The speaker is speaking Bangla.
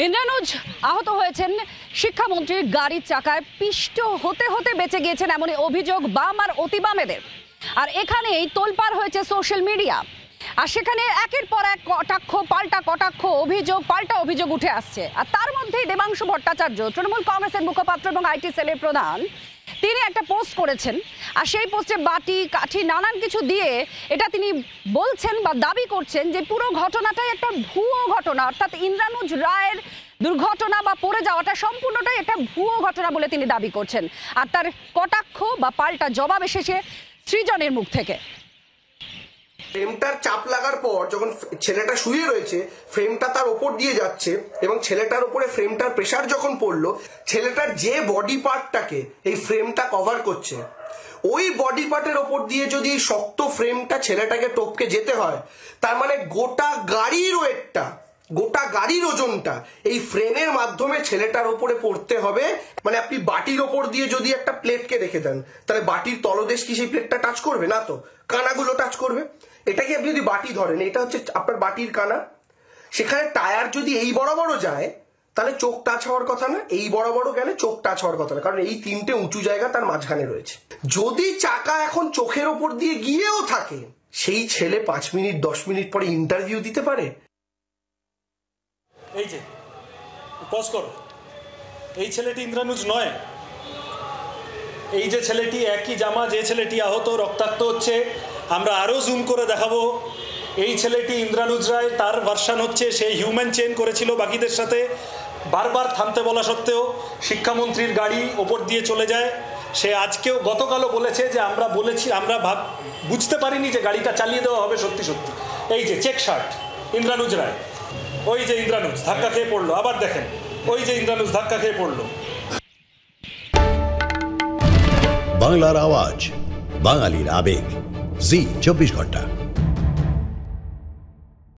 ইন্দ্রানুজ আহত হয়েছেন, শিক্ষামন্ত্রীর গাড়ির চাকায় পিষ্ট হতে হতে বেঁচে গিয়েছেন এমনই অভিযোগ বাম আর অতি বামেদের। আর এখানেই তোলপাড় হয়েছে সোশ্যাল মিডিয়া, আর সেখানে একের পর এক কটাক্ষ পাল্টা কটাক্ষ, অভিযোগ পাল্টা অভিযোগ উঠে আসছে। আর তার মধ্যেই দেবাংশু ভট্টাচার্য, তৃণমূল কংগ্রেসের মুখপাত্র এবং আইটি সেলের প্রধান, তিনি একটা পোস্ট করেছেন। আর সেই পোস্টে বাটি কাঠি নানান কিছু দিয়ে এটা তিনি বলছেন বা দাবি করছেন যে পুরো ঘটনাটাই একটা ভুয়ো ঘটনা, অর্থাৎ ইন্দ্রানুজ রায়ের দুর্ঘটনা বা পড়ে যাওয়াটা সম্পূর্ণটাই একটা ভুয়ো ঘটনা বলে তিনি দাবি করছেন। আর তার কটাক্ষ বা পাল্টা জবাব এসেছে সৃজনের মুখ থেকে। ফ্রেমটার চাপ লাগার পর যখন ছেলেটা শুয়ে রয়েছে, ফ্রেমটা তার ওপর দিয়ে যাচ্ছে এবং ছেলেটার উপরে ফ্রেমটার প্রেসার যখন পড়লো, ছেলেটার যে বডি পার্টটাকে এই ফ্রেমটা কভার করছে, ওই বডি পার্টের ওপর দিয়ে যদি শক্ত ফ্রেমটা ছেলেটাকে টপকে যেতে হয়, তার মানে গোটা গাড়ির ওয়েটটা, গোটা গাড়ির ওজনটা এই ফ্রেমের মাধ্যমে ছেলেটার ওপরে পড়তে হবে। মানে আপনি বাটির ওপর দিয়ে যদি একটা প্লেটকে রেখে দেন, তাহলে বাটির তলদেশ কি সেই প্লেটটা টাচ করবে? না তো, কানাগুলো টাচ করবে। এটাকে আপনি যদি বাটি ধরেন, এটা হচ্ছে আপনার বাটির কানা, সেখানে টায়ার যদি এই বড় বড় যায় তাহলে চোখ টাচ হওয়ার কথা না, এই বড় বড় গেলে চোখ টাচ হওয়ার কথা না, কারণ এই তিনটে উঁচু জায়গা তার মাঝখানে রয়েছে। যদি চাকা এখন চোখের ওপর দিয়ে গিয়েও থাকে, সেই ছেলে 5 মিনিট 10 মিনিট পরে ইন্টারভিউ দিতে পারে। এই যে পজ করো, এই ছেলেটি ইন্দ্রানুজ নয়। এই যে ছেলেটি, একই জামা যে ছেলেটি আহত রক্তাক্ত হচ্ছে, আমরা আরও জুম করে দেখাবো। এই ছেলেটি ইন্দ্রানুজ রায়, তার ভার্সান হচ্ছে সে হিউম্যান চেইন করেছিল বাকিদের সাথে, বারবার থামতে বলা সত্ত্বেও শিক্ষামন্ত্রীর গাড়ি ওপর দিয়ে চলে যায়। সে আজকেও গতকালও বলেছে যে আমরা বলেছি, আমরা বুঝতে পারিনি যে গাড়িটা চালিয়ে দেওয়া হবে সত্যি সত্যি। এই যে চেক শার্ট ইন্দ্রানুজ রায়, ওই যে ইন্দ্রানুজ ধাক্কা খেয়ে পড়লো, আবার দেখেন ওই যে ইন্দ্রানুজ ধাক্কা খেয়ে পড়লো। বাংলার আওয়াজ, বাঙালির আবেগ, জি 24 ঘন্টা।